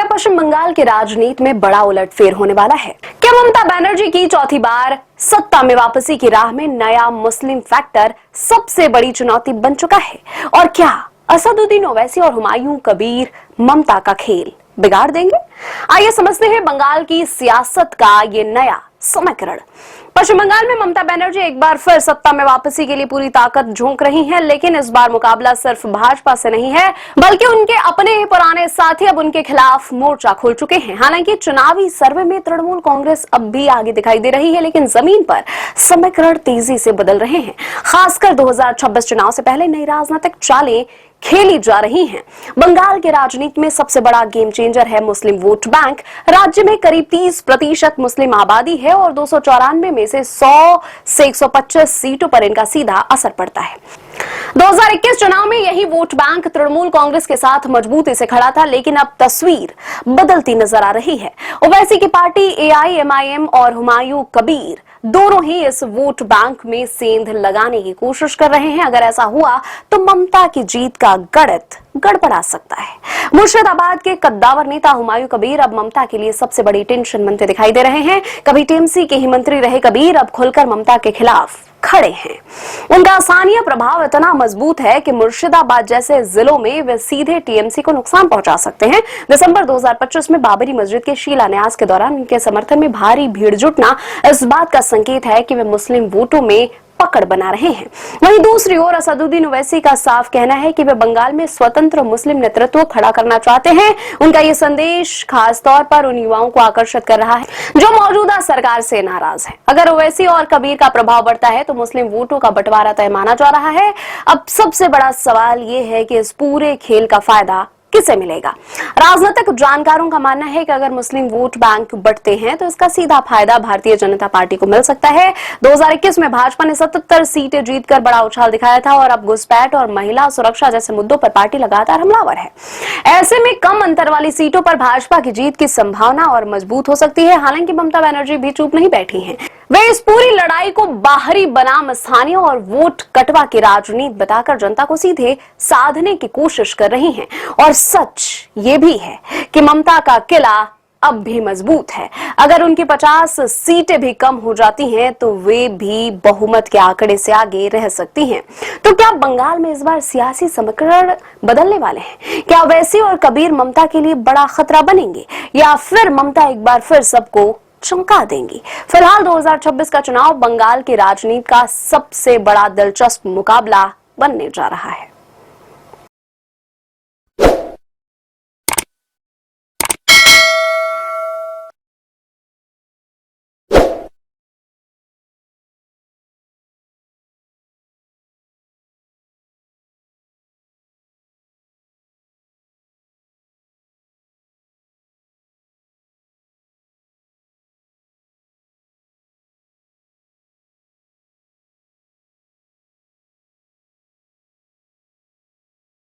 क्या पश्चिम बंगाल की राजनीति में बड़ा उलटफेर होने वाला है? क्या ममता बनर्जी की चौथी बार सत्ता में वापसी की राह में नया मुस्लिम फैक्टर सबसे बड़ी चुनौती बन चुका है? और क्या असदुद्दीन ओवैसी और हुमायूं कबीर ममता का खेल बिगाड़ देंगे? आइए समझते हैं बंगाल की सियासत का ये नया समीकरण। पश्चिम बंगाल में ममता बनर्जी एक बार फिर सत्ता में वापसी के लिए पूरी ताकत झोंक रही हैं, लेकिन इस बार मुकाबला सिर्फ भाजपा से नहीं है, बल्कि उनके अपने ही पुराने साथी अब उनके खिलाफ मोर्चा खोल चुके हैं। हालांकि चुनावी सर्वे में तृणमूल कांग्रेस अब भी आगे दिखाई दे रही है, लेकिन जमीन पर समीकरण तेजी से बदल रहे हैं। खासकर 2026 चुनाव से पहले नई राजनीतिक चालें खेली जा रही हैं। बंगाल के राजनीति में सबसे बड़ा गेम चेंजर है मुस्लिम वोट बैंक। राज्य में करीब 30% मुस्लिम आबादी है और 294 में से 100 से 125 सीटों पर इनका सीधा असर पड़ता है। 2021 चुनाव में यही वोट बैंक तृणमूल कांग्रेस के साथ मजबूती से खड़ा था, लेकिन अब तस्वीर बदलती नजर आ रही है। ओवैसी की पार्टी AIMIM और हुमायूं कबीर दोनों ही इस वोट बैंक में सेंध लगाने की कोशिश कर रहे हैं। अगर ऐसा हुआ तो ममता की जीत का गणित गड़बड़ा सकता है। मुर्शिदाबाद के कद्दावर नेता हुमायूं कबीर अब ममता के लिए सबसे बड़ी टेंशन बनते दिखाई दे रहे हैं। कभी टीएमसी के ही मंत्री रहे कबीर अब खुलकर ममता के खिलाफ खड़े हैं। उनका स्थानीय प्रभाव इतना मजबूत है कि मुर्शिदाबाद जैसे जिलों में वे सीधे टीएमसी को नुकसान पहुंचा सकते हैं। दिसंबर 2025 में बाबरी मस्जिद के शिलान्यास के दौरान उनके समर्थन में भारी भीड़ जुटना इस बात का संकेत है कि वे मुस्लिम वोटों में पकड़ बना रहे हैं। वहीं दूसरी ओर असदुद्दीन ओवैसी का साफ कहना है कि वे बंगाल में स्वतंत्र मुस्लिम नेतृत्व खड़ा करना चाहते हैं। उनका ये संदेश खास तौर पर उन युवाओं को आकर्षित कर रहा है जो मौजूदा सरकार से नाराज हैं। अगर ओवैसी और कबीर का प्रभाव बढ़ता है तो मुस्लिम वोटों का बंटवारा तय माना जा रहा है। अब सबसे बड़ा सवाल ये है कि इस पूरे खेल का फायदा किसे मिलेगा? राजनीतिक जानकारों का मानना है कि अगर मुस्लिम वोट बैंक बढ़ते हैं तो इसका सीधा फायदा भारतीय जनता पार्टी को मिल सकता है। 2021 में भाजपा ने 77 सीटें जीतकर बड़ा उछाल दिखाया था और अब घुसपैठ और महिला सुरक्षा जैसे मुद्दों पर पार्टी लगातार हमलावर है। ऐसे में कम अंतर वाली सीटों पर भाजपा की जीत की संभावना और मजबूत हो सकती है। हालांकि ममता बनर्जी भी चुप नहीं बैठी हैं। वे इस पूरी लड़ाई को बाहरी बनाम स्थानीय और वोट कटवा की राजनीति बताकर जनता को सीधे साधने की कोशिश कर रही हैं। और सच ये भी है कि ममता का किला अब भी मजबूत है। अगर उनकी 50 सीटें भी कम हो जाती हैं तो वे भी बहुमत के आंकड़े से आगे रह सकती हैं। तो क्या बंगाल में इस बार सियासी समीकरण बदलने वाले हैं? क्या ओवैसी और कबीर ममता के लिए बड़ा खतरा बनेंगे या फिर ममता एक बार फिर सबको चमका देंगी? फिलहाल 2026 का चुनाव बंगाल की राजनीति का सबसे बड़ा दिलचस्प मुकाबला बनने जा रहा है।